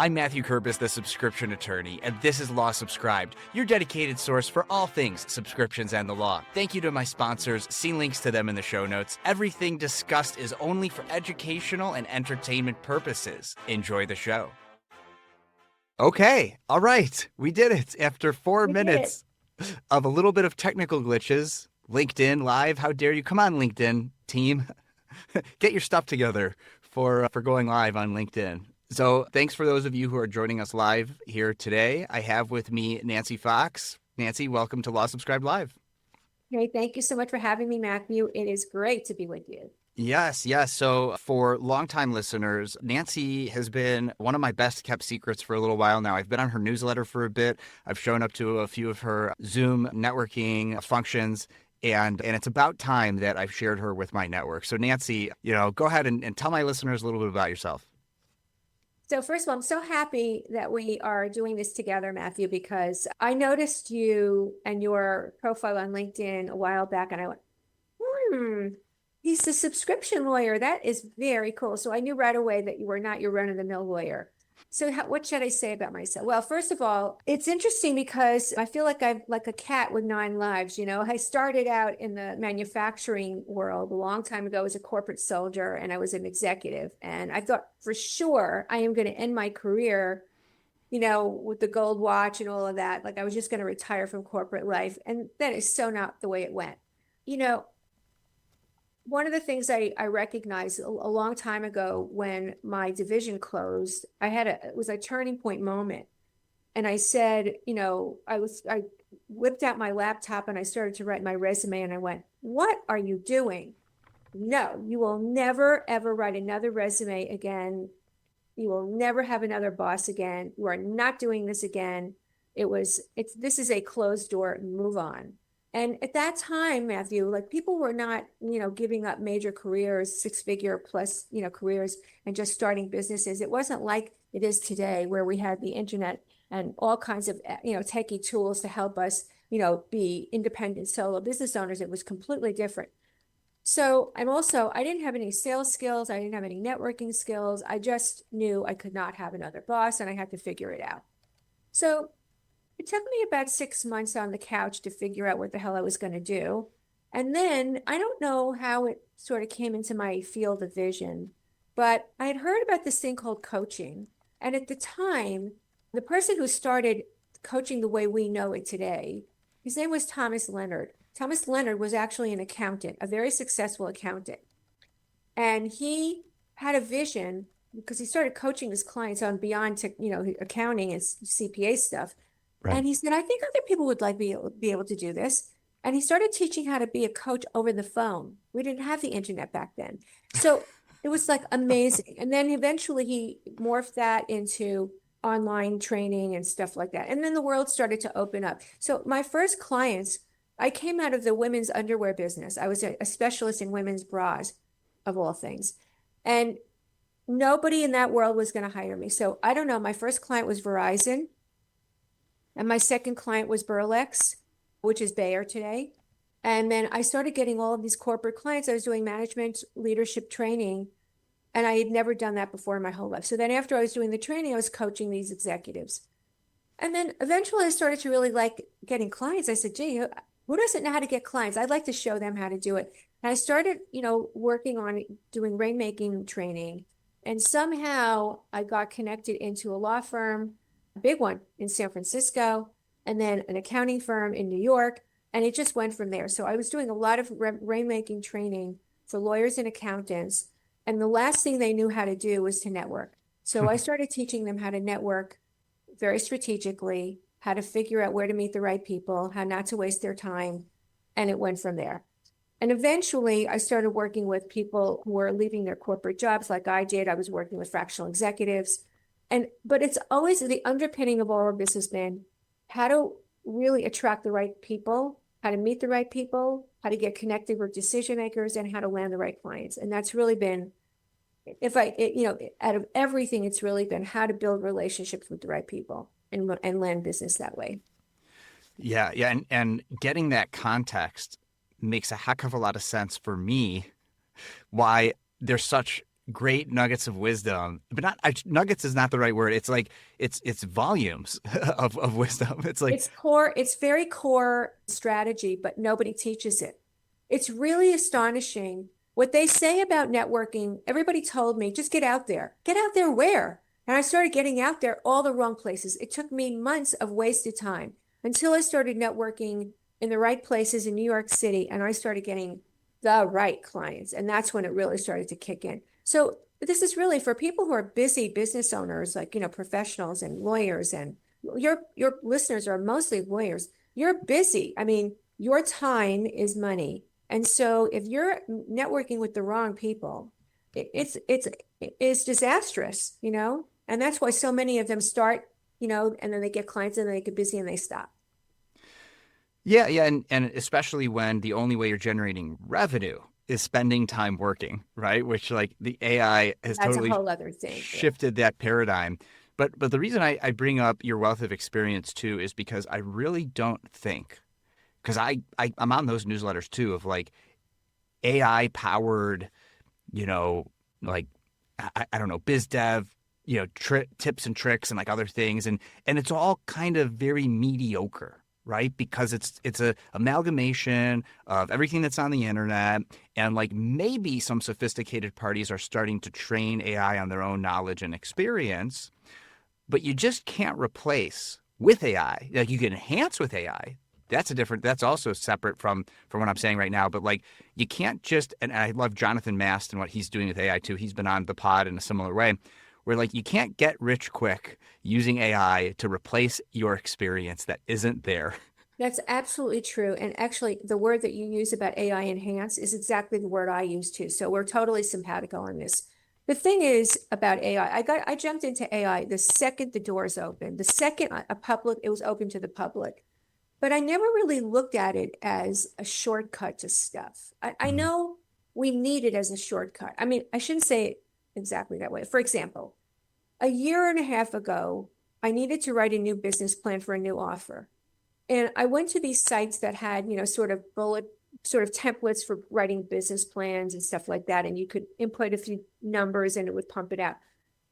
I'm Matthew Kurbis, the subscription attorney, and this is Law Subscribed, your dedicated source for all things subscriptions and the law. Thank you to my sponsors. See links to them in the show notes. Everything discussed is only for educational and entertainment purposes. Enjoy the show. Okay, all right, we did it. After 4 minutes of a little bit of technical glitches, LinkedIn Live, how dare you? Come on, LinkedIn team. Get your stuff together for going live on LinkedIn. So thanks for those of you who are joining us live here today. I have with me Nancy Fox. Nancy, welcome to Law Subscribed Live. Hey, thank you so much for having me, Matthew. It is great to be with you. Yes. So for longtime listeners, Nancy has been one of my best kept secrets for a little while now. I've been on her newsletter for a bit. I've shown up to a few of her Zoom networking functions. And it's about time that I've shared her with my network. So Nancy, go ahead and tell my listeners a little bit about yourself. So first of all, I'm so happy that we are doing this together, Matthew, because I noticed you and your profile on LinkedIn a while back, and I went, he's a subscription lawyer. That is very cool. So I knew right away that you were not your run-of-the-mill lawyer. So what should I say about myself? Well, first of all, it's interesting because I feel like I'm like a cat with 9 lives. I started out in the manufacturing world a long time ago as a corporate soldier, and I was an executive. And I thought for sure I am going to end my career, with the gold watch and all of that. Like I was just going to retire from corporate life. And that is so not the way it went. One of the things I recognized a long time ago when my division closed, it was a turning point moment. And I said, I whipped out my laptop and I started to write my resume, and I went, what are you doing? No, you will never, ever write another resume again. You will never have another boss again. You are not doing this again. This is a closed door, move on. And at that time, Matthew, like people were not, giving up major careers, 6-figure plus, careers, and just starting businesses. It wasn't like it is today, where we had the internet and all kinds of, techie tools to help us, be independent solo business owners. It was completely different. So I didn't have any sales skills. I didn't have any networking skills. I just knew I could not have another boss, and I had to figure it out. So it took me about 6 months on the couch to figure out what the hell I was going to do. And then I don't know how it sort of came into my field of vision, but I had heard about this thing called coaching. And at the time, the person who started coaching the way we know it today, his name was Thomas Leonard. Thomas Leonard was actually an accountant, a very successful accountant. And he had a vision because he started coaching his clients on beyond, accounting and CPA stuff. Right. And he said, I think other people would be able to do this. And he started teaching how to be a coach over the phone. We didn't have the internet back then. So it was like amazing. And then eventually he morphed that into online training and stuff like that. And then the world started to open up. So my first clients, I came out of the women's underwear business. I was a specialist in women's bras, of all things. And nobody in that world was going to hire me. So I don't know. My first client was Verizon. And my second client was Burlex, which is Bayer today. And then I started getting all of these corporate clients. I was doing management leadership training, and I had never done that before in my whole life. So then after I was doing the training, I was coaching these executives. And then eventually I started to really like getting clients. I said, gee, who doesn't know how to get clients? I'd like to show them how to do it. And I started, working on doing rainmaking training. And somehow I got connected into a law firm, a big one in San Francisco, and then an accounting firm in New York. And it just went from there. So I was doing a lot of rainmaking training for lawyers and accountants. And the last thing they knew how to do was to network. So I started teaching them how to network very strategically, how to figure out where to meet the right people, how not to waste their time. And it went from there. And eventually I started working with people who were leaving their corporate jobs like I did. I was working with fractional executives. But it's always the underpinning of all of this has been how to really attract the right people, how to meet the right people, how to get connected with decision makers, and how to land the right clients. And that's really been, out of everything, it's really been how to build relationships with the right people and land business that way. Yeah. And getting that context makes a heck of a lot of sense for me, why there's such great nuggets of wisdom, but not nuggets is not the right word. It's like it's volumes of wisdom. It's like It's core, it's very core strategy, but nobody teaches it. It's really astonishing what they say about networking. Everybody told me, just get out there. Get out there where? And I started getting out there all the wrong places. It took me months of wasted time until I started networking in the right places in New York City, and I started getting the right clients. And that's when it really started to kick in. So this is really for people who are busy business owners, like, professionals and lawyers, and your listeners are mostly lawyers. You're busy. I mean, your time is money. And so if you're networking with the wrong people, it's disastrous, And that's why so many of them start, and then they get clients and then they get busy and they stop. yeah, yeah, and especially when the only way you're generating revenue is spending time working, right? Which like the AI has That's a totally whole other thing. Yeah. shifted that paradigm. But the reason I bring up your wealth of experience too is because I really don't think, because I'm on those newsletters too of like AI powered, like I don't know, biz dev, tips and tricks and like other things, and it's all kind of very mediocre, right? Because it's a amalgamation of everything that's on the internet, and like maybe some sophisticated parties are starting to train AI on their own knowledge and experience, but you just can't replace with AI. Like you can enhance with AI. That's also separate from what I'm saying right now. But like you can't just, and I love Jonathan Mast and what he's doing with AI too. He's been on the pod in a similar way, where like you can't get rich quick using AI to replace your experience that isn't there. That's absolutely true. And actually, the word that you use about AI enhance is exactly the word I use too. So we're totally simpatico on this. The thing is about AI, I jumped into AI the second the doors opened, the second it was open to the public. But I never really looked at it as a shortcut to stuff. I know we need it as a shortcut. I mean, I shouldn't say it exactly that way. For example, a year and a half ago, I needed to write a new business plan for a new offer. And I went to these sites that had, sort of templates for writing business plans and stuff like that. And you could input a few numbers and it would pump it out.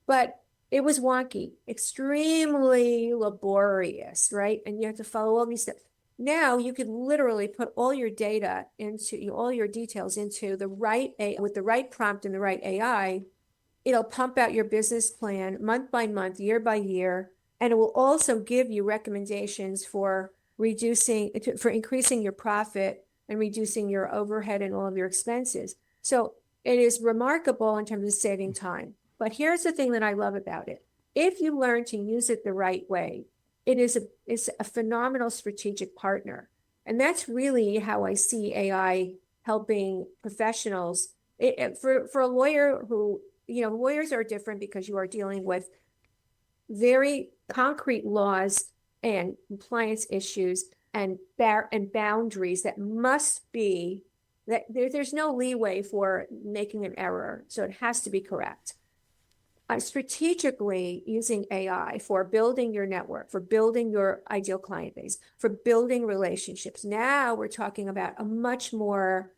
But it was wonky, extremely laborious, right? And you have to follow all these steps. Now you could literally put all your data into all your details into with the right prompt and the right AI. It'll pump out your business plan month by month, year by year, and it will also give you recommendations for increasing your profit and reducing your overhead and all of your expenses. So it is remarkable in terms of saving time. But here's the thing that I love about it. If you learn to use it the right way, it's a phenomenal strategic partner. And that's really how I see AI helping professionals. For a lawyer who, lawyers are different because you are dealing with very concrete laws and compliance issues and boundaries that must be, that there's no leeway for making an error. So it has to be correct. Strategically using AI for building your network, for building your ideal client base, for building relationships. Now we're talking about a much more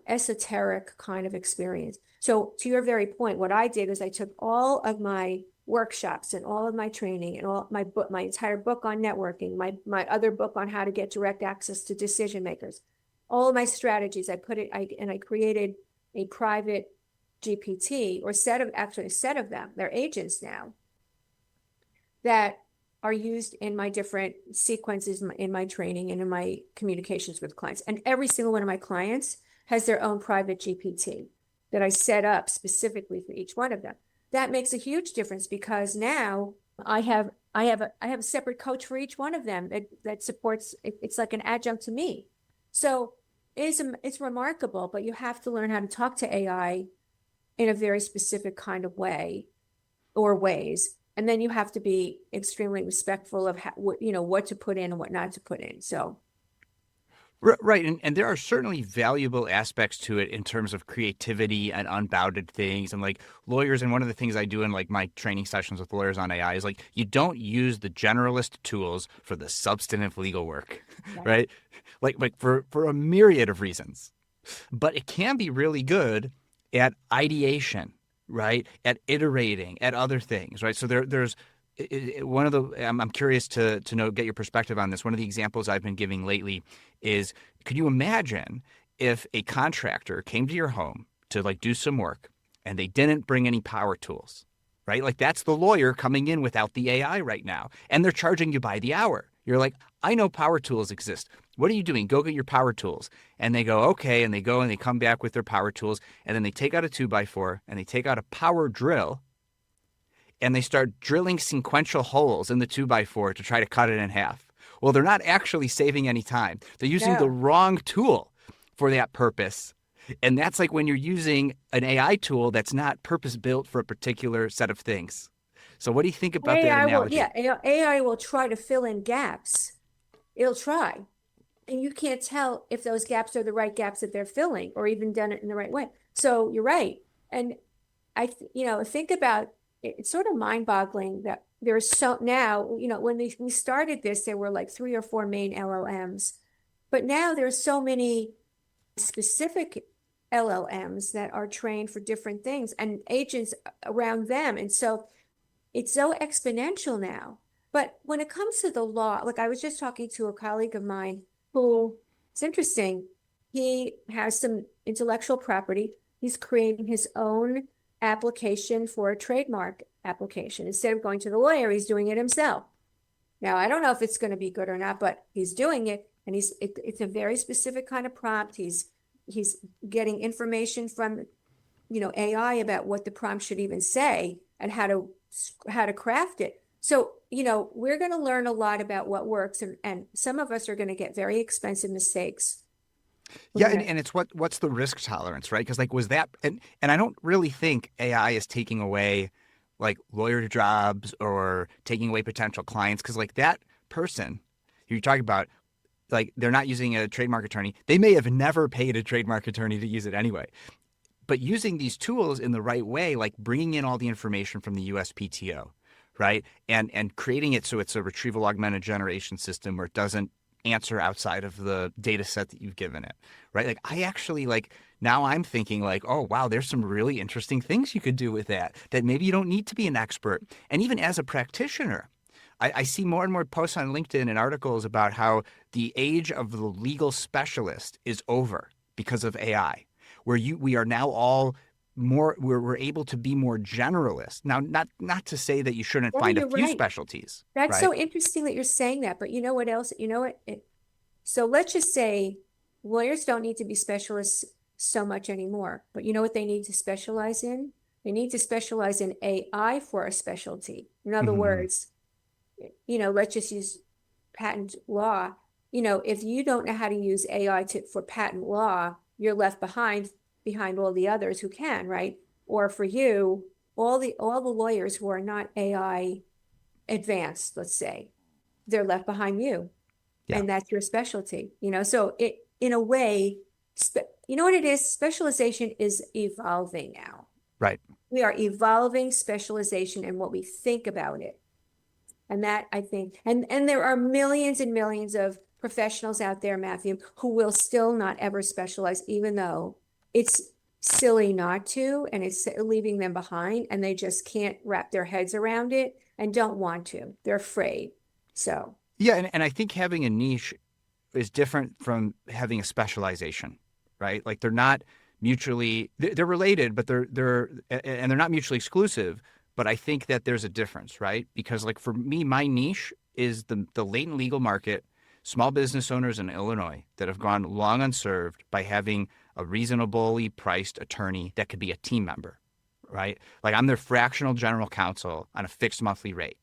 esoteric kind of experience. So to your very point, what I did is I took all of my workshops and all of my training and all my entire book on networking, my other book on how to get direct access to decision makers, all of my strategies, I created a private GPT or a set of them, they're agents now, that are used in my different sequences in my training and in my communications with clients. And every single one of my clients has their own private GPT that I set up specifically for each one of them. That makes a huge difference because now I have a separate coach for each one of them that supports. It's like an adjunct to me. So it's remarkable, but you have to learn how to talk to AI in a very specific kind of way or ways. And then you have to be extremely respectful of what to put in and what not to put in. So. Right. And there are certainly valuable aspects to it in terms of creativity and unbounded things. And like lawyers, and one of the things I do in like my training sessions with lawyers on AI is like, you don't use the generalist tools for the substantive legal work, right? Like for a myriad of reasons. But it can be really good at ideation, right? At iterating, at other things, right? So there's one of the I'm curious to know, get your perspective on this. One of the examples I've been giving lately is, could you imagine if a contractor came to your home to like do some work and they didn't bring any power tools, right? Like that's the lawyer coming in without the AI right now, and they're charging you by the hour. You're like, I know power tools exist. What are you doing? Go get your power tools. And they go, okay. And they go and they come back with their power tools. And then they take out a 2x4 and they take out a power drill and they start drilling sequential holes in the 2x4 to try to cut it in half. Well, they're not actually saving any time. They're using the wrong tool for that purpose. And that's like when you're using an AI tool that's not purpose built for a particular set of things. So what do you think about that analogy? AI will try to fill in gaps. It'll try. And you can't tell if those gaps are the right gaps that they're filling or even done it in the right way. So you're right. And think about it, it's sort of mind-boggling that there's so now, when we started this, there were like 3 or 4 main LLMs, but now there's so many specific LLMs that are trained for different things and agents around them. And so it's so exponential now. But when it comes to the law, like I was just talking to a colleague of mine who, it's interesting, he has some intellectual property. He's creating his own application for a trademark application. Instead of going to the lawyer, he's doing it himself. Now, I don't know if it's going to be good or not, but he's doing it. And it's a very specific kind of prompt. He's getting information from, AI about what the prompt should even say and how to craft it. So, we're going to learn a lot about what works, and some of us are going to get very expensive mistakes. Yeah, and it's what's the risk tolerance, right? Because like was that, and I don't really think AI is taking away like lawyer jobs or taking away potential clients, because like that person you're talking about, like they're not using a trademark attorney. They may have never paid a trademark attorney to use it anyway. But using these tools in the right way, like bringing in all the information from the USPTO, right? And creating it so it's a retrieval augmented generation system where it doesn't answer outside of the data set that you've given it, right? Like I actually now I'm thinking like, oh, wow, there's some really interesting things you could do with that maybe you don't need to be an expert. And even as a practitioner, I see more and more posts on LinkedIn and articles about how the age of the legal specialist is over because of AI, where we are now all more, we're able to be more generalist. Now, not to say that you shouldn't find a few specialties. That's right? So interesting that you're saying that, but you know what else? You know what? So let's just say lawyers don't need to be specialists so much anymore, but you know what they need to specialize in? They need to specialize in AI for a specialty. In other words, let's just use patent law. If you don't know how to use AI for patent law, you're left behind all the others who can, right? Or for you, all the lawyers who are not AI advanced, let's say, they're left behind you. Yeah. And that's your specialty, so it, in a way, you know what it is? Specialization is evolving now. Right. We are evolving specialization and what we think about it. And that, I think, and there are millions and millions of professionals out there, Matthew, who will still not ever specialize, even though it's silly not to, and it's leaving them behind, and they just can't wrap their heads around it and don't want to. They're afraid. So. Yeah, and I think having a niche is different from having a specialization, right? Like they're not mutually, they're related, but they're not mutually exclusive. But I think that there's a difference, right? Because like for me, my niche is the latent legal market, small business owners in Illinois that have gone long unserved by having a reasonably priced attorney that could be a team member, right? Like I'm their fractional general counsel on a fixed monthly rate.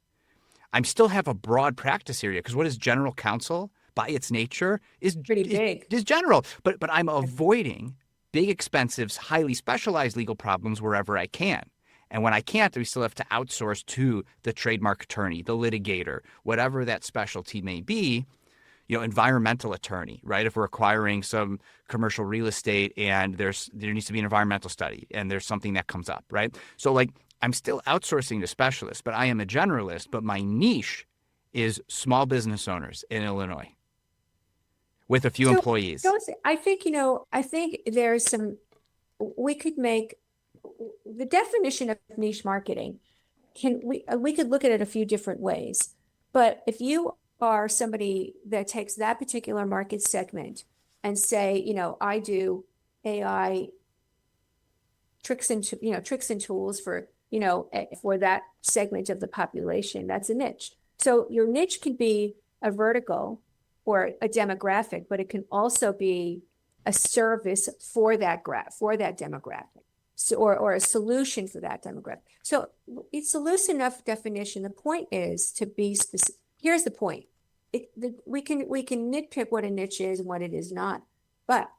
I still have a broad practice area because what is general counsel by its nature is pretty big. Is general, but I'm avoiding big, expensive, highly specialized legal problems wherever I can. And when I can't, we still have to outsource to the trademark attorney, the litigator, whatever that specialty may be, environmental attorney, right? If we're acquiring some commercial real estate and there needs to be an environmental study and there's something that comes up, right? So like I'm still outsourcing to specialists, but I am a generalist, but my niche is small business owners in Illinois with a few employees. I think there's we could make the definition of niche marketing we could look at it a few different ways. But if you are somebody that takes that particular market segment and say, I do AI tricks and tools for, for that segment of the population, that's a niche. So your niche can be a vertical or a demographic, but it can also be a service for that demographic. So, or a solution for that demographic. So it's a loose enough definition. The point is to be specific. Here's the point. We can nitpick what a niche is and what it is not, but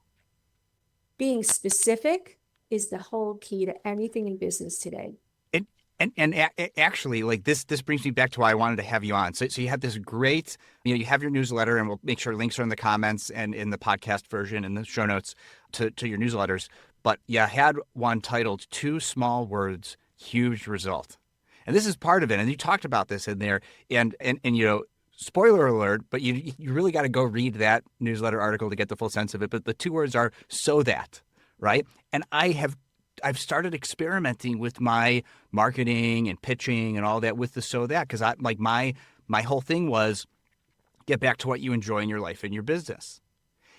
being specific is the whole key to anything in business today. And actually, like this brings me back to why I wanted to have you on. So you have this great, you have your newsletter, and we'll make sure links are in the comments and in the podcast version and the show notes to your newsletters. But you had one titled "Two Small Words, Huge Result," and this is part of it. And you talked about this in there. And spoiler alert, but you really got to go read that newsletter article to get the full sense of it. But the two words are "so that," right? And I've started experimenting with my marketing and pitching and all that with the "so that," because my whole thing was get back to what you enjoy in your life and your business.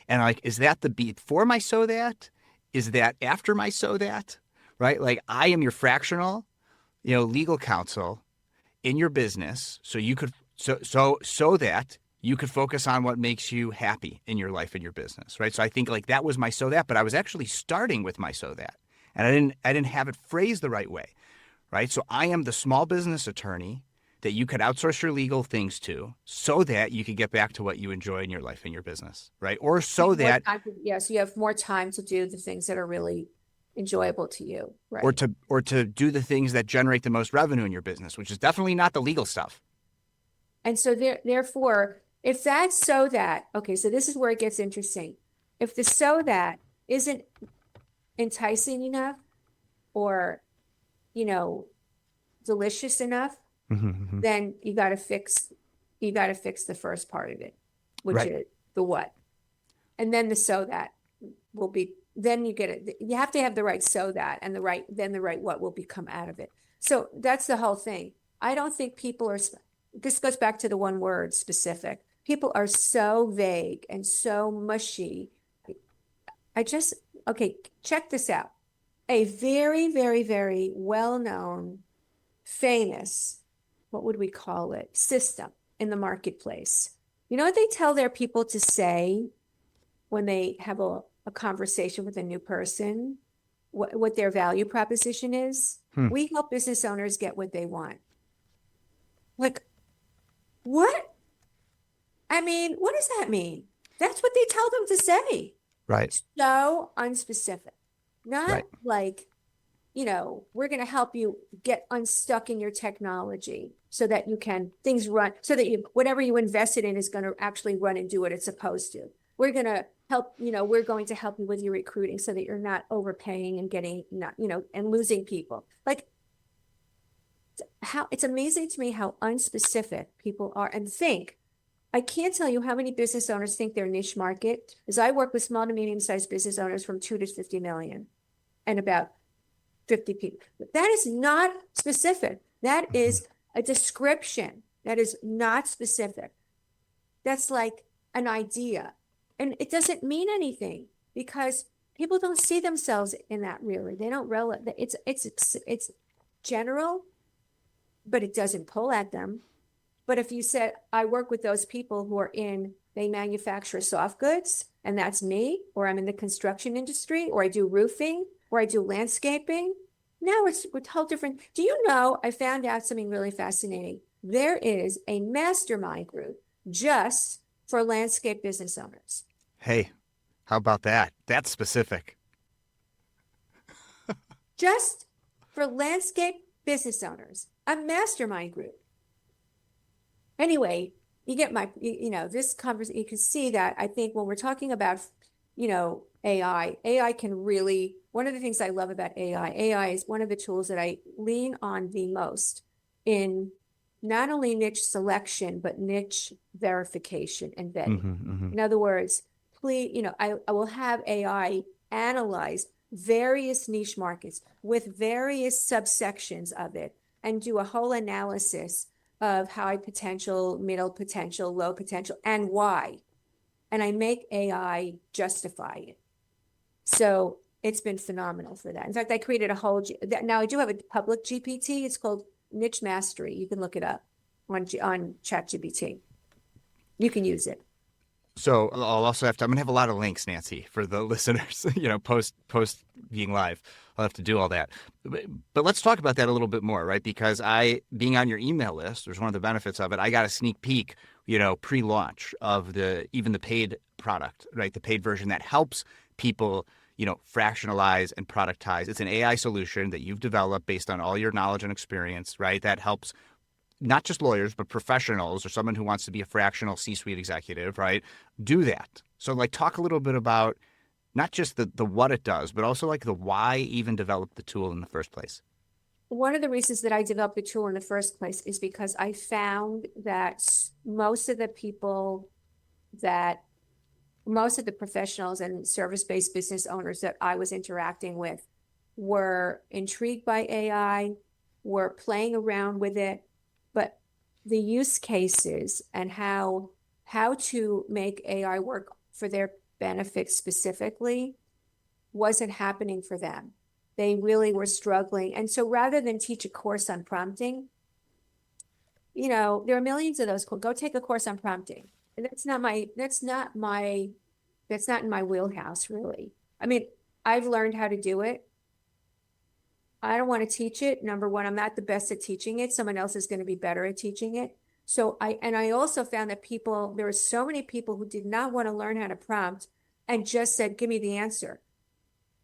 And is that the beat for my "so that"? Is that after my "so that," right? Like I am your fractional, legal counsel in your business. So you could, so that you could focus on what makes you happy in your life and your business, right? So I think like that was my "so that," but I was actually starting with my "so that," and I didn't have it phrased the right way, right? So I am the small business attorney that you could outsource your legal things to so that you could get back to what you enjoy in your life and your business, right? Or so that... Yes, you have more time to do the things that are really enjoyable to you, right? Or to do the things that generate the most revenue in your business, which is definitely not the legal stuff. And so therefore, if that's "so that," okay, so this is where it gets interesting. If the "so that" isn't enticing enough or, delicious enough, Mm-hmm. then you got to fix the first part of it, which Right. is the what. And then the "so that" will be, then you get it. You have to have the right "so that," and the right what will become out of it. So that's the whole thing. I don't think people are, this goes back to the one word, specific. People are so vague and so mushy. Okay, check this out. A very, very, very well-known, famous, what would we call it, system in the marketplace. You know what they tell their people to say when they have a conversation with a new person, what their value proposition is? We help business owners get what they want. Like, what? I mean, what does that mean? That's what they tell them to say. Right. So unspecific. Not Right. like, we're going to help you get unstuck in your technology so that things run, so that whatever you invested in is going to actually run and do what it's supposed to. We're going to help, we're going to help you with your recruiting so that you're not overpaying and getting, and losing people. Like, it's amazing to me how unspecific people are and think. I can't tell you how many business owners think their niche market, as I work with small to medium-sized business owners from 2 to 50 million and about 50 people. That is not specific. That is a description. That is not specific. That's like an idea. And it doesn't mean anything because people don't see themselves in that really. They don't realize it's general, but it doesn't pull at them. But if you said, I work with those people who they manufacture soft goods, and that's me, or I'm in the construction industry, or I do roofing, or I do landscaping. Now it's a whole different. Do you know, I found out something really fascinating. There is a mastermind group just for landscape business owners. Hey, how about that? That's specific. Just for landscape business owners, a mastermind group. Anyway, you get this conversation, you can see that I think when we're talking about, AI can really, one of the things I love about AI is one of the tools that I lean on the most in not only niche selection, but niche verification and vetting. Mm-hmm, mm-hmm. In other words, please, I will have AI analyze various niche markets with various subsections of it and do a whole analysis of high potential, middle potential, low potential, and why. And I make AI justify it. So it's been phenomenal for that. In fact, I created a whole, now I do have a public GPT. It's called Niche Mastery. You can look it up on ChatGPT. You can use it. So I'll also I'm going to have a lot of links, Nancy, for the listeners, post being live. I'll have to do all that. But let's talk about that a little bit more, right? Because being on your email list, there's one of the benefits of it. I got a sneak peek, pre-launch of even the paid product, right? The paid version that helps people, fractionalize and productize. It's an AI solution that you've developed based on all your knowledge and experience, right? That helps not just lawyers, but professionals or someone who wants to be a fractional C-suite executive, right? Do that. So talk a little bit about not just the what it does, but also the why even develop the tool in the first place. One of the reasons that I developed the tool in the first place is because I found that most of the professionals and service-based business owners that I was interacting with were intrigued by AI, were playing around with it, but the use cases and how to make AI work for their benefit specifically wasn't happening for them. They really were struggling. And so rather than teach a course on prompting, there are millions of those. Go take a course on prompting. And that's not in my wheelhouse, really. I mean, I've learned how to do it. I don't want to teach it. Number one, I'm not the best at teaching it. Someone else is going to be better at teaching it. So I also found that there were so many people who did not want to learn how to prompt and just said, give me the answer.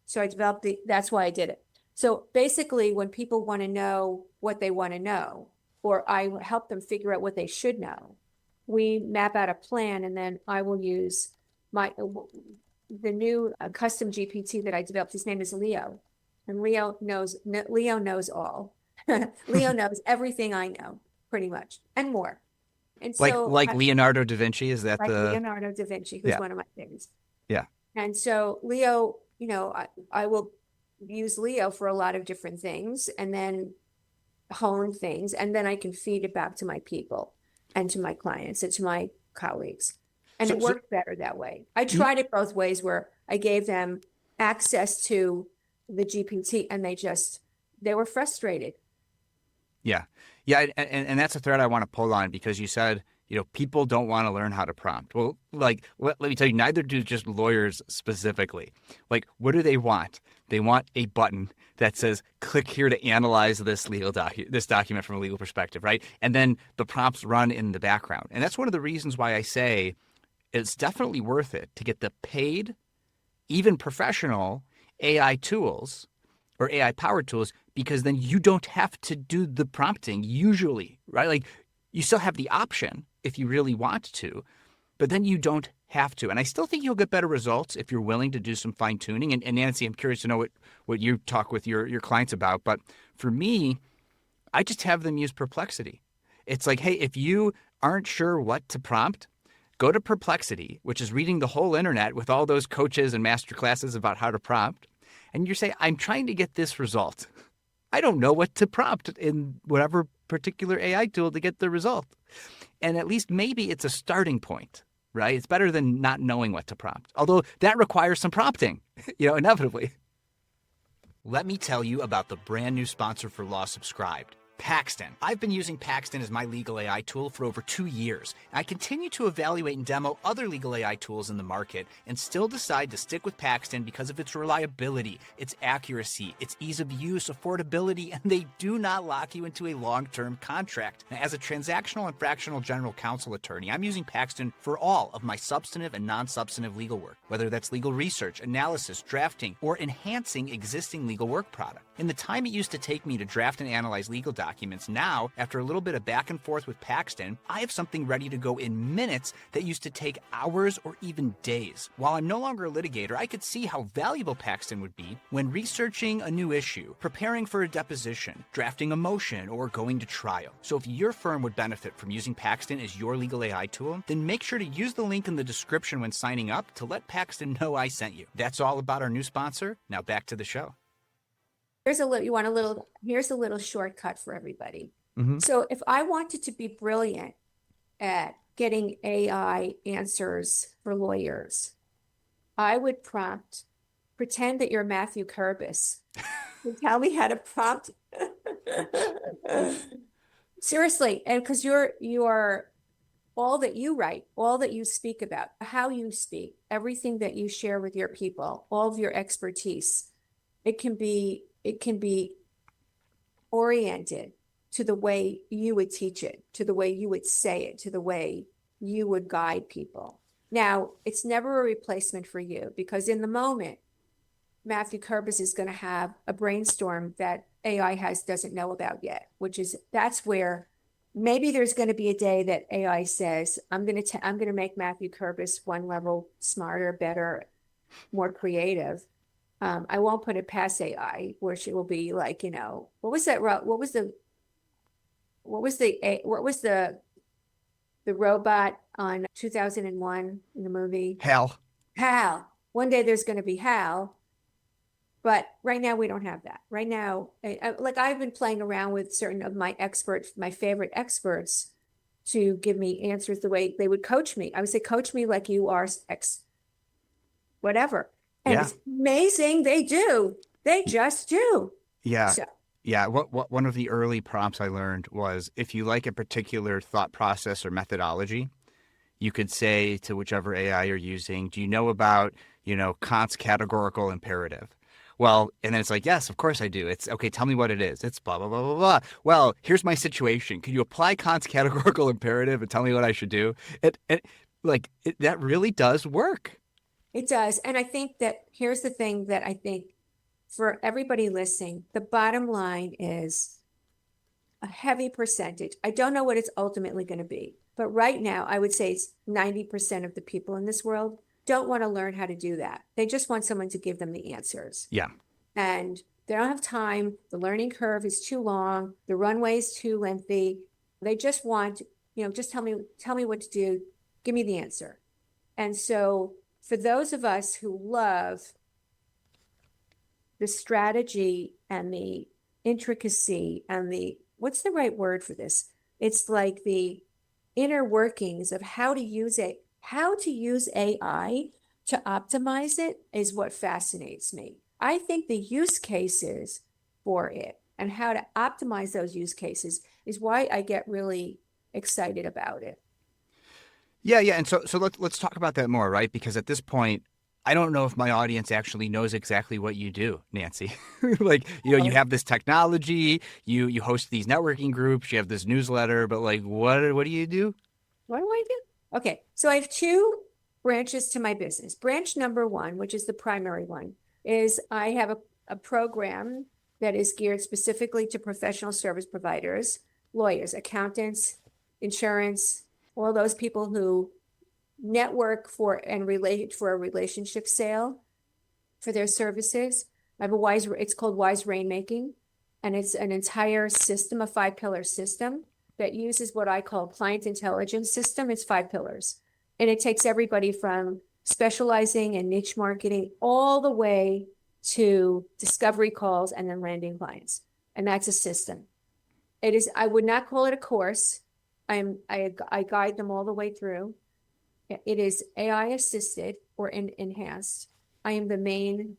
So I developed that's why I did it. So basically when people want to know what they want to know, or I help them figure out what they should know, we map out a plan, and then I will use the new custom GPT that I developed. His name is Leo. And Leo knows all. Leo knows everything I know, pretty much, and more. And so, Leonardo da Vinci, is that Leonardo da Vinci, who's one of my favorites. Yeah. And so Leo, I will use Leo for a lot of different things, and then hone things, and then I can feed it back to my people and to my clients and to my colleagues. And it worked better that way. I tried it both ways, where I gave them access to the GPT and they were frustrated. Yeah. Yeah. And that's a thread I want to pull on, because you said, people don't want to learn how to prompt. Well, let me tell you, neither do just lawyers specifically. What do they want? They want a button that says, click here to analyze this document from a legal perspective, right? And then the prompts run in the background. And that's one of the reasons why I say it's definitely worth it to get the paid, even professional AI tools or AI powered tools, because then you don't have to do the prompting usually, right? You still have the option if you really want to, but then you don't have to. And I still think you'll get better results if you're willing to do some fine tuning. And Nancy, I'm curious to know what you talk with your clients about. But for me, I just have them use Perplexity. It's hey, if you aren't sure what to prompt, go to Perplexity, which is reading the whole internet with all those coaches and master classes about how to prompt. And you say, I'm trying to get this result. I don't know what to prompt in whatever particular AI tool to get the result. And at least maybe it's a starting point, right? It's better than not knowing what to prompt. Although that requires some prompting, inevitably. Let me tell you about the brand new sponsor for Law Subscribed, Paxton. I've been using Paxton as my legal AI tool for over 2 years. I continue to evaluate and demo other legal AI tools in the market and still decide to stick with Paxton because of its reliability, its accuracy, its ease of use, affordability, and they do not lock you into a long-term contract. Now, as a transactional and fractional general counsel attorney, I'm using Paxton for all of my substantive and non-substantive legal work, whether that's legal research, analysis, drafting, or enhancing existing legal work product. In the time it used to take me to draft and analyze legal documents, documents. Now, after a little bit of back and forth with Paxton, I have something ready to go in minutes that used to take hours or even days. While I'm no longer a litigator, I could see how valuable Paxton would be when researching a new issue, preparing for a deposition, drafting a motion, or going to trial. So if your firm would benefit from using Paxton as your legal AI tool, then make sure to use the link in the description when signing up to let Paxton know I sent you. That's all about our new sponsor. Now back to the show. Here's a little shortcut for everybody. Mm-hmm. So if I wanted to be brilliant at getting AI answers for lawyers, I would pretend that you're Matthew Kurbis and tell me how to prompt. Seriously, and because you're all that you write, all that you speak about, how you speak, everything that you share with your people, all of your expertise, it can be oriented to the way you would teach it, to the way you would say it, to the way you would guide people. Now, it's never a replacement for you, because in the moment, Matthew Kurbis is going to have a brainstorm that AI doesn't know about yet, that's where maybe there's going to be a day that AI says, I'm going to make Matthew Kurbis one level smarter, better, more creative. I won't put it past AI, where she will be like, what was the robot on 2001 in the movie? Hal. One day there's going to be Hal. But right now we don't have that. Right now, I've been playing around with certain of my favorite experts, to give me answers the way they would coach me. I would say, coach me like you are X, whatever. And It's amazing. They do. They just do. Yeah. So. Yeah. What one of the early prompts I learned was, if you like a particular thought process or methodology, you could say to whichever AI you're using, do you know about, Kant's categorical imperative? Well, and then it's like, yes, of course I do. It's okay. Tell me what it is. It's blah, blah, blah, blah, blah. Well, here's my situation. Could you apply Kant's categorical imperative and tell me what I should do? That really does work. It does. And I think that here's the thing that I think for everybody listening, the bottom line is a heavy percentage. I don't know what it's ultimately going to be, but right now I would say it's 90% of the people in this world don't want to learn how to do that. They just want someone to give them the answers. Yeah. And they don't have time. The learning curve is too long. The runway is too lengthy. They just want, just tell me what to do. Give me the answer. And so for those of us who love the strategy and the intricacy and what's the right word for this? It's like the inner workings of how to use AI to optimize it is what fascinates me. I think the use cases for it and how to optimize those use cases is why I get really excited about it. Yeah. And so let's talk about that more, right? Because at this point, I don't know if my audience actually knows exactly what you do, Nancy. You have this technology, you host these networking groups, you have this newsletter, but what do you do? What do I do? Okay, so I have two branches to my business. Branch number one, which is the primary one, is I have a program that is geared specifically to professional service providers, lawyers, accountants, insurance, all those people who network and relate for a relationship sale for their services. I have it's called Wyze Rainmaking, and it's an entire system, a 5-pillar system that uses what I call client intelligence system. It's 5 pillars. And it takes everybody from specializing and niche marketing all the way to discovery calls and then landing clients. And that's a system. I would not call it a course. I guide them all the way through. It is AI assisted or enhanced. I am the main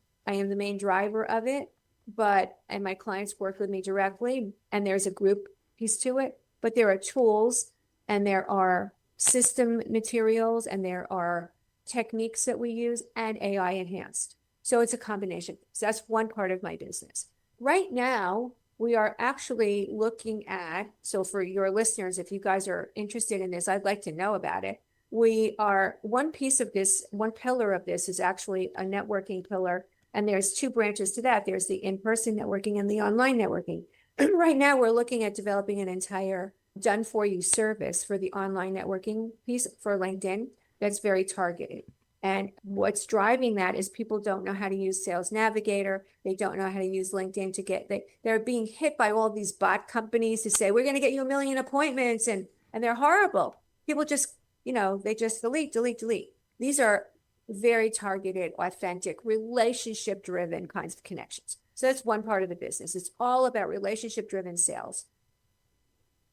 driver of it, and my clients work with me directly, and there's a group piece to it. But there are tools and there are system materials and there are techniques that we use and AI enhanced. So it's a combination. So that's one part of my business. Right now, we are actually looking at, so for your listeners, if you guys are interested in this, I'd like to know about it. One pillar of this is actually a networking pillar. And there's 2 branches to that. There's the in-person networking and the online networking. right now we're looking at developing an entire done for you service for the online networking piece for LinkedIn that's very targeted. And what's driving that is people don't know how to use Sales Navigator. They don't know how to use LinkedIn to they're being hit by all these bot companies to say, we're going to get you 1 million appointments. And they're horrible. People just, they just delete, delete, delete. These are very targeted, authentic, relationship driven kinds of connections. So that's one part of the business. It's all about relationship driven sales.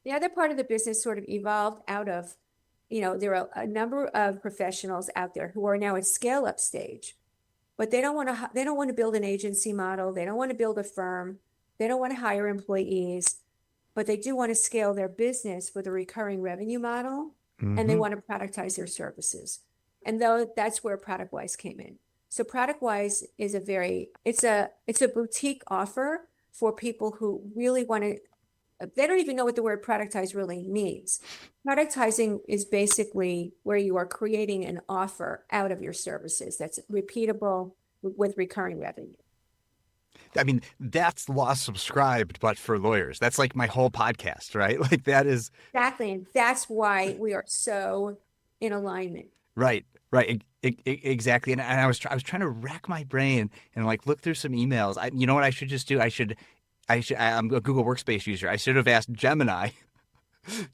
The other part of the business sort of evolved out of, there are a number of professionals out there who are now at scale up stage, but they don't want to build an agency model. They don't want to build a firm. They don't want to hire employees, but they do want to scale their business with a recurring revenue model, and they want to productize their services. And that's where ProductWyze came in. So ProductWyze is it's a boutique offer for people who really want to, they don't even know what the word productize really means. Productizing is basically where you are creating an offer out of your services that's repeatable with recurring revenue. I mean, that's law subscribed, but for lawyers. That's like my whole podcast, right? Like that is exactly, and that's why we are so in alignment. Right. Exactly. And I was trying to rack my brain and like look through some emails. You know what I should just do? I'm a Google Workspace user. I should have asked Gemini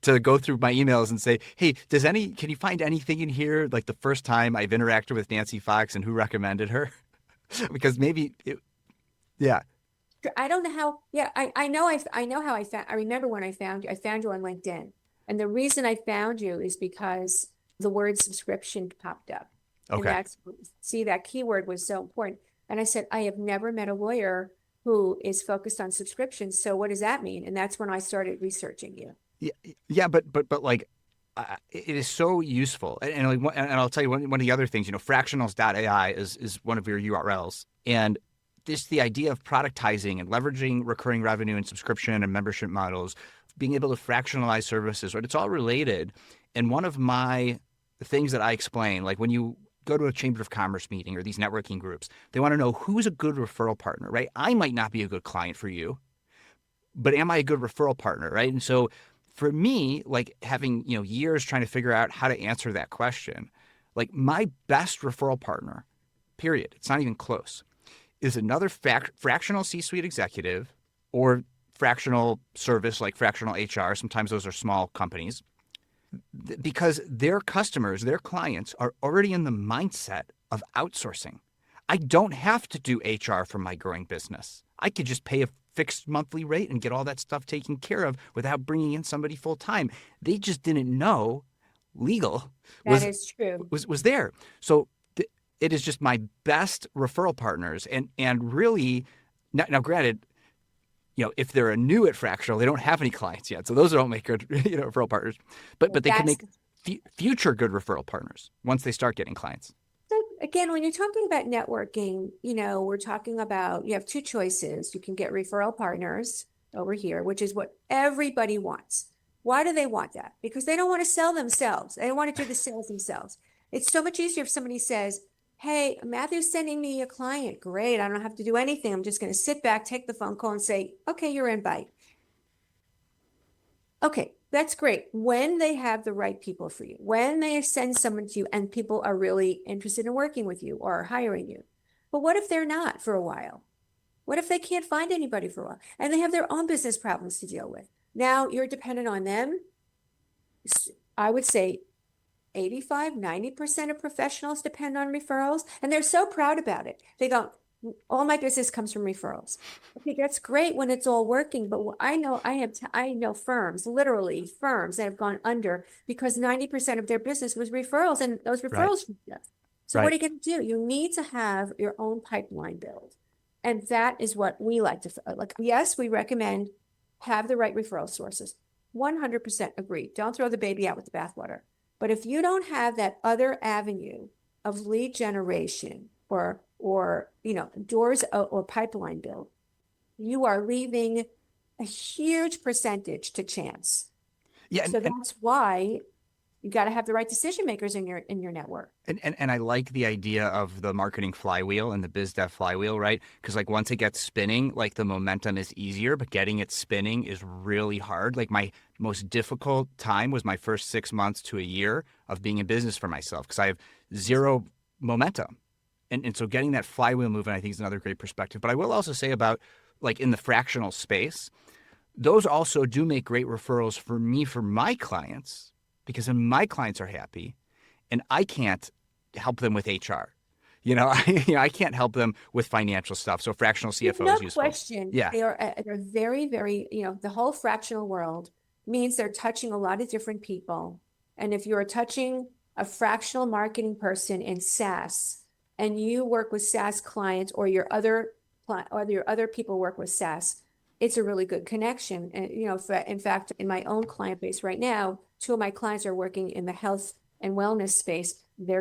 to go through my emails and say, hey, can you find anything in here like the first time I've interacted with Nancy Fox and who recommended her? Because yeah. I don't know how. Yeah, I know how I found. I remember when I found you. I found you on LinkedIn, and the reason I found you is because the word subscription popped up. Okay. And that keyword was so important. And I said, I have never met a lawyer who is focused on subscriptions. So what does that mean? And that's when I started researching you. Yeah, but like it is so useful. And I'll tell you one of the other things. Fractionals.ai is one of your URLs, and the idea of productizing and leveraging recurring revenue and subscription and membership models, being able to fractionalize services, right? It's all related. And one of my things that I explain, like when you go to a Chamber of Commerce meeting or these networking groups, they want to know who's a good referral partner, right? I might not be a good client for you, but am I a good referral partner, right? And so for me, like having, years trying to figure out how to answer that question, like my best referral partner, period, it's not even close, is another fractional C-suite executive or fractional service like fractional HR. Sometimes those are small companies. Because their customers, their clients are already in the mindset of outsourcing. I don't have to do HR for my growing business. I could just pay a fixed monthly rate and get all that stuff taken care of without bringing in somebody full time. They just didn't know legal is true. Was there. So it is just my best referral partners. And really, now granted, if they're new at fractional, they don't have any clients yet. So those don't make good, referral partners. But they can make future good referral partners once they start getting clients. So again, when you're talking about networking, we're talking about, you have two choices. You can get referral partners over here, which is what everybody wants. Why do they want that? Because they don't want to sell themselves. They don't want to do the sales themselves. It's so much easier if somebody says, hey, Matthew's sending me a client. Great. I don't have to do anything. I'm just going to sit back, take the phone call and say, okay, you're in, bye. Okay, that's great. When they have the right people for you, when they send someone to you and people are really interested in working with you or hiring you. But what if they're not for a while? What if they can't find anybody for a while and they have their own business problems to deal with? Now you're dependent on them. I would say 85-90% of professionals depend on referrals, and they're so proud about it. They go, all my business comes from referrals. Okay, that's great when it's all working, but I know firms, literally firms that have gone under because 90% of their business was referrals, and those referrals. Right. So what are you going to do? You need to have your own pipeline build, and that is what we like to like. Yes, we recommend have the right referral sources. 100% agree. Don't throw the baby out with the bathwater. But if you don't have that other avenue of lead generation or doors or pipeline build, you are leaving a huge percentage to chance. Yeah. So that's why You got to have the right decision makers in your network. And I like the idea of the marketing flywheel and the biz dev flywheel, right? Because like once it gets spinning, like the momentum is easier, but getting it spinning is really hard. Like my most difficult time was my first 6 months to a year of being in business for myself because I have zero momentum. And so getting that flywheel moving, I think, is another great perspective. But I will also say about like in the fractional space, those also do make great referrals for me, for my clients, because then my clients are happy and I can't help them with HR. I can't help them with financial stuff. So fractional CFO No is useful. question. Yeah. They're very, very, the whole fractional world means they're touching a lot of different people. And if you're touching a fractional marketing person in SaaS and you work with SaaS clients or your other people work with SaaS, it's a really good connection. And, in fact, in my own client base right now, 2 of my clients are working in the health and wellness space. They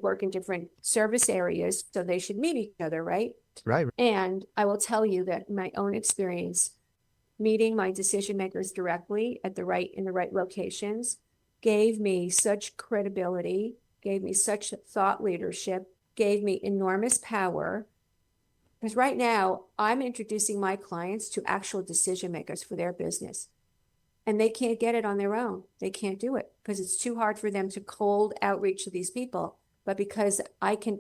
work in different service areas, so they should meet each other, right? Right. And I will tell you that in my own experience, meeting my decision makers directly in the right locations gave me such credibility, gave me such thought leadership, gave me enormous power. Because right now, I'm introducing my clients to actual decision makers for their business. And they can't get it on their own. They can't do it because it's too hard for them to cold outreach to these people. But because I can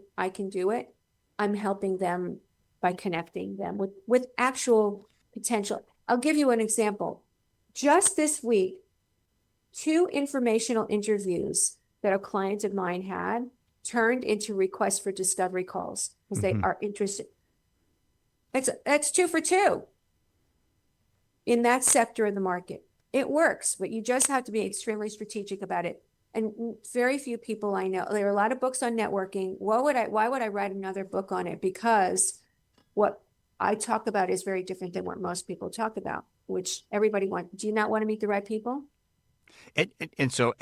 do it, I'm helping them by connecting them with actual potential. I'll give you an example. Just this week, 2 informational interviews that a client of mine had turned into requests for discovery calls because they are interested. That's 2 for 2 in that sector of the market. It works, but you just have to be extremely strategic about it. And very few people I know, there are a lot of books on networking. Why would I write another book on it? Because what I talk about is very different than what most people talk about, which everybody wants. Do you not want to meet the right people? And so,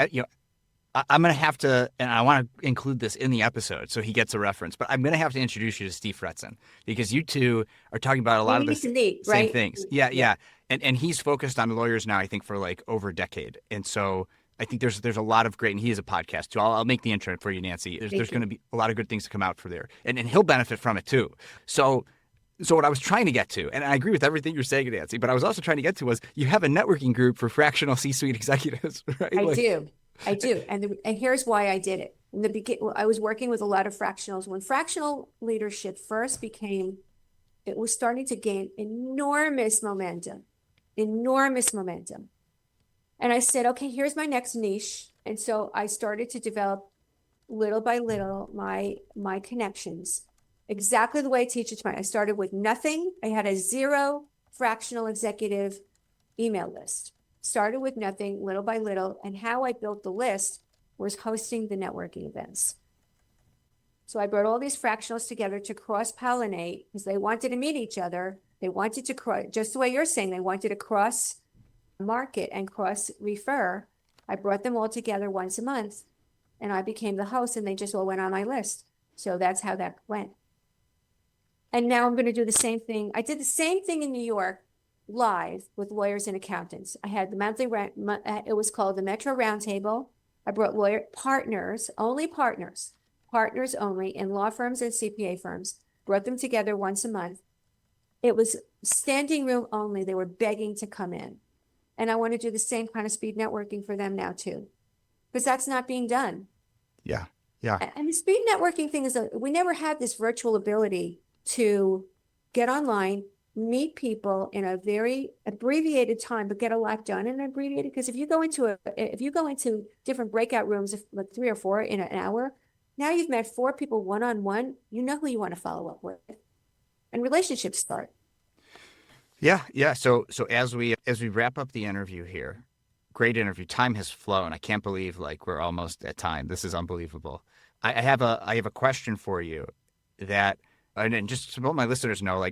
I'm going to have to, and I want to include this in the episode so he gets a reference, but I'm going to have to introduce you to Steve Fretzen because you two are talking about a lot of the same things. Yeah. And he's focused on lawyers now, I think, for like over a decade. And so I think there's a lot of great, and he has a podcast too. I'll make the intro for you, Nancy. There's going to be a lot of good things to come out for there. And he'll benefit from it too. So what I was trying to get to, and I agree with everything you're saying, Nancy, but I was also trying to get to was you have a networking group for fractional C-suite executives, right? I do. And here's why I did it. In the beginning, I was working with a lot of fractionals. When fractional leadership first it was starting to gain enormous momentum. And I said, okay, here's my next niche. And so I started to develop little by little my connections. Exactly the way I teach it to I started with nothing. I had a 0 fractional executive email list. Started with nothing, little by little. And how I built the list was hosting the networking events. So I brought all these fractionals together to cross-pollinate because they wanted to meet each other. They wanted to cross, just the way you're saying, they wanted to cross-market and cross-refer. I brought them all together once a month, and I became the host, and they just all went on my list. So that's how that went. And now I'm going to do the same thing. I did the same thing in New York live with lawyers and accountants. I had the monthly, it was called the Metro Roundtable. I brought partners only, in law firms and CPA firms, brought them together once a month. It was standing room only. They were begging to come in. And I want to do the same kind of speed networking for them now too, because that's not being done. Yeah. And the speed networking thing is, we never had this virtual ability to get online, meet people in a very abbreviated time, but get a lot done in abbreviated. Because if you go into different breakout rooms, like 3 or 4 in an hour, now you've met 4 people one-on-one, you know who you want to follow up with, and relationships start. Yeah. So as we wrap up the interview here, great interview. Time has flown. I can't believe we're almost at time. This is unbelievable. I have a question for you that, and just to let my listeners know,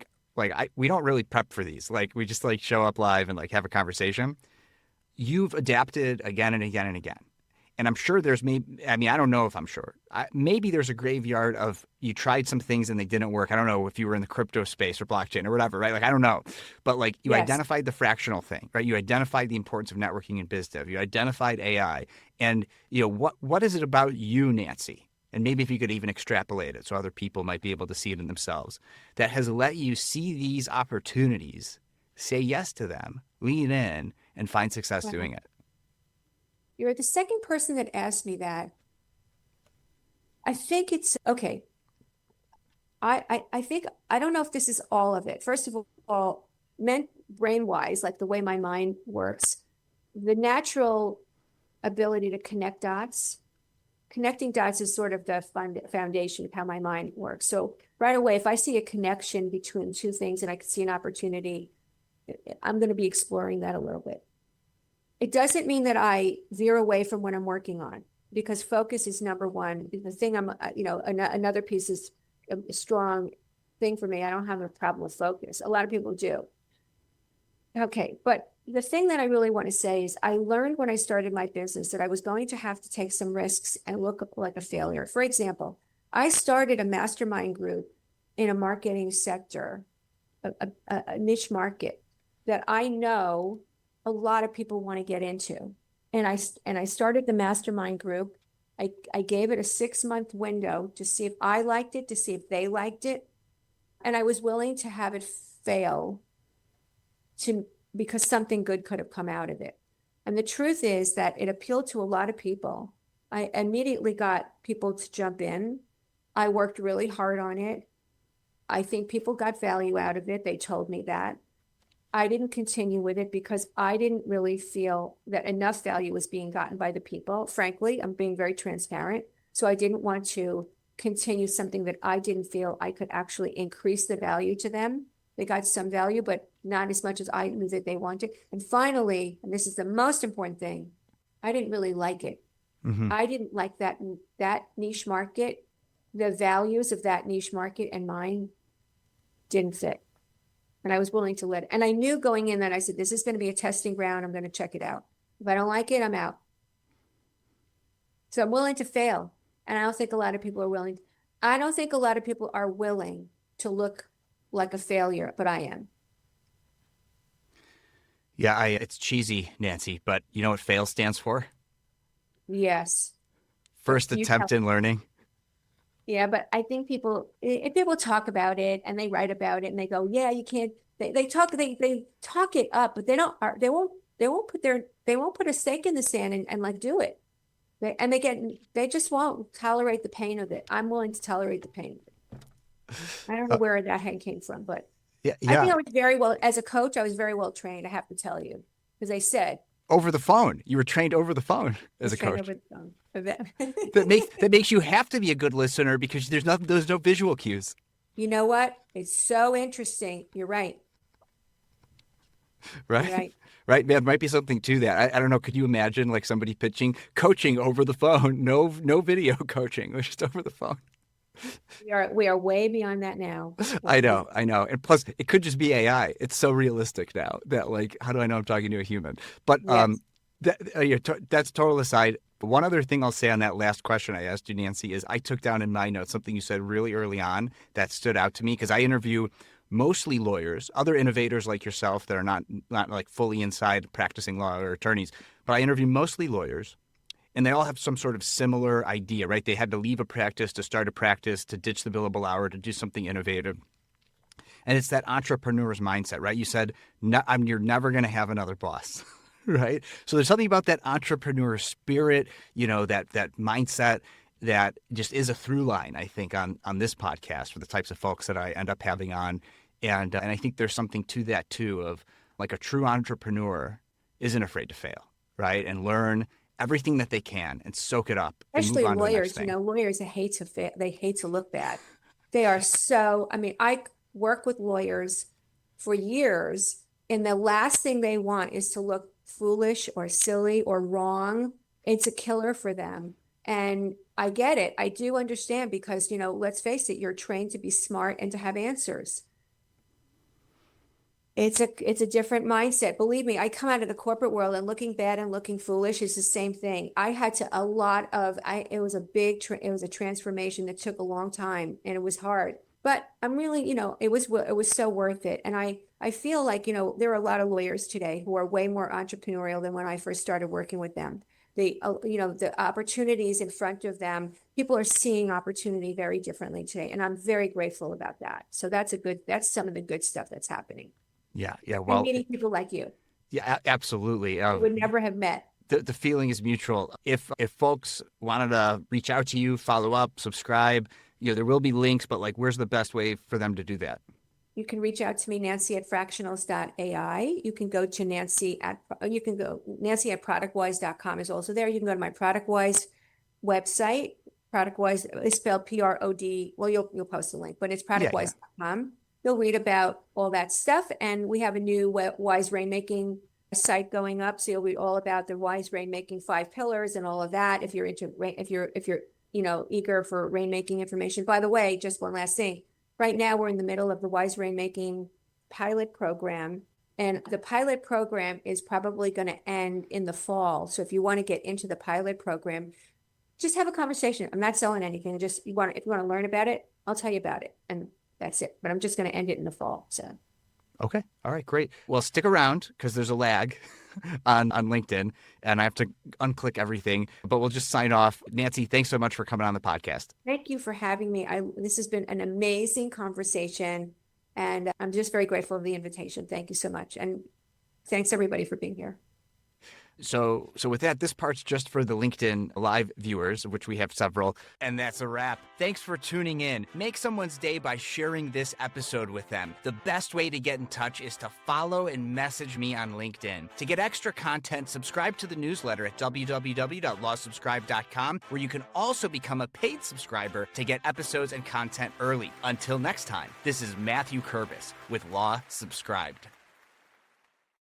we don't really prep for these. We just show up live and have a conversation. You've adapted again and again and again. And I'm sure there's I don't know if I'm sure. Maybe there's a graveyard of you tried some things and they didn't work. I don't know if you were in the crypto space or blockchain or whatever, right? Like, I don't know. But like you Yes. identified the fractional thing, right? You identified the importance of networking and biz dev. You identified AI. And, what is it about you, Nancy? And maybe if you could even extrapolate it so other people might be able to see it in themselves, that has let you see these opportunities, say yes to them, lean in, and find success Wow. doing it. You're the second person that asked me that. I think it's okay. I think, I don't know if this is all of it. First of all, brain wise, like the way my mind works, the natural ability to connect dots. Connecting dots is sort of the foundation of how my mind works. So right away, if I see a connection between two things and I can see an opportunity, I'm going to be exploring that a little bit. It doesn't mean that I veer away from what I'm working on, because focus is number one. The thing another piece is a strong thing for me. I don't have a problem with focus. A lot of people do. Okay, but the thing that I really want to say is I learned when I started my business that I was going to have to take some risks and look like a failure. For example, I started a mastermind group in a marketing sector, a niche market that I know a lot of people want to get into. And I started the mastermind group. I gave it a 6-month window to see if I liked it, to see if they liked it. And I was willing to have it fail because something good could have come out of it. And the truth is that it appealed to a lot of people. I immediately got people to jump in. I worked really hard on it. I think people got value out of it. They told me that. I didn't continue with it because I didn't really feel that enough value was being gotten by the people. Frankly, I'm being very transparent. So I didn't want to continue something that I didn't feel I could actually increase the value to them. They got some value, but not as much as I knew that they wanted. And finally, and this is the most important thing, I didn't really like it. Mm-hmm. I didn't like that niche market. The values of that niche market and mine didn't fit. And I was willing to let it. And I knew going in that I said, this is going to be a testing ground. I'm going to check it out. If I don't like it, I'm out. So I'm willing to fail. And I don't think a lot of people are willing. I don't think a lot of people are willing to look like a failure, but I am. Yeah, it's cheesy, Nancy, but you know what FAIL stands for? Yes. First attempt in learning. Yeah, but I think if people talk about it and they write about it and they go, yeah, you can't, they talk it up, but they won't put a stake in the sand and like do it. They just won't tolerate the pain of it. I'm willing to tolerate the pain of it. I don't know where that hand came from, but yeah. I think I was very well, as a coach, I was very well trained, I have to tell you, because they said. Over the phone. You were trained over the phone as a coach. Over the phone. that makes you have to be a good listener because there's no visual cues. You know what? It's so interesting. You're right. Right. You're right. Right. There might be something to that. I don't know. Could you imagine like somebody coaching over the phone? No video coaching. It was just over the phone. We are way beyond that now. I know. And plus it could just be AI. It's so realistic now that like, how do I know I'm talking to a human? But Yes. that's total aside. One other thing I'll say on that last question I asked you, Nancy, is I took down in my notes something you said really early on that stood out to me because I interview mostly lawyers, other innovators like yourself that are not like fully inside practicing law or attorneys, but I interview mostly lawyers. And they all have some sort of similar idea, right? They had to leave a practice to start a practice, to ditch the billable hour, to do something innovative. And it's that entrepreneur's mindset, right? You said, you're never going to have another boss, right? So there's something about that entrepreneur spirit, that mindset that just is a through line, I think, on this podcast for the types of folks that I end up having on. And I think there's something to that, too, of like a true entrepreneur isn't afraid to fail, right? And learn everything that they can and soak it up. Especially lawyers, lawyers hate to fail. They hate to look bad. They are so, I work with lawyers for years, and the last thing they want is to look foolish or silly or wrong. It's a killer for them. And I get it. I do understand because, let's face it, you're trained to be smart and to have answers. It's a different mindset. Believe me, I come out of the corporate world and looking bad and looking foolish is the same thing. I had to it was it was a transformation that took a long time and it was hard. But I'm really, it was so worth it. And I feel like, there are a lot of lawyers today who are way more entrepreneurial than when I first started working with them. The opportunities in front of them, people are seeing opportunity very differently today. And I'm very grateful about that. So that's some of the good stuff that's happening. Yeah. And Well, meeting people like you. yeah, absolutely. Would never have met. The feeling is mutual. If folks wanted to reach out to you, follow up, subscribe, there will be links, but like, where's the best way for them to do that? You can reach out to me, Nancy at fractionals.ai. You can go to Nancy at productwyze.com is also there. You can go to my ProductWyze website. ProductWyze is spelled PROD. Well, you'll post a link, but it's productwyze.com. Yeah. You'll read about all that stuff. And we have a new Wyze rainmaking site going up. So you'll read all about the Wyze rainmaking 5 pillars and all of that. If you're eager for rainmaking information. By the way, just one last thing. Right now, we're in the middle of the Wyze Rainmaking pilot program, and the pilot program is probably going to end in the fall. So if you want to get into the pilot program, just have a conversation. I'm not selling anything. Just if you want to learn about it, I'll tell you about it, and that's it. But I'm just going to end it in the fall. So. Okay. All right. Great. Well, stick around because there's a lag on LinkedIn, and I have to unclick everything. But we'll just sign off. Nancy, thanks so much for coming on the podcast. Thank you for having me. This has been an amazing conversation, and I'm just very grateful for the invitation. Thank you so much, and thanks everybody for being here. So with that, this part's just for the LinkedIn live viewers, which we have several. And that's a wrap. Thanks for tuning in. Make someone's day by sharing this episode with them. The best way to get in touch is to follow and message me on LinkedIn. To get extra content, subscribe to the newsletter at www.lawsubscribe.com, where you can also become a paid subscriber to get episodes and content early. Until next time, this is Mathew Kurbis with Law Subscribed.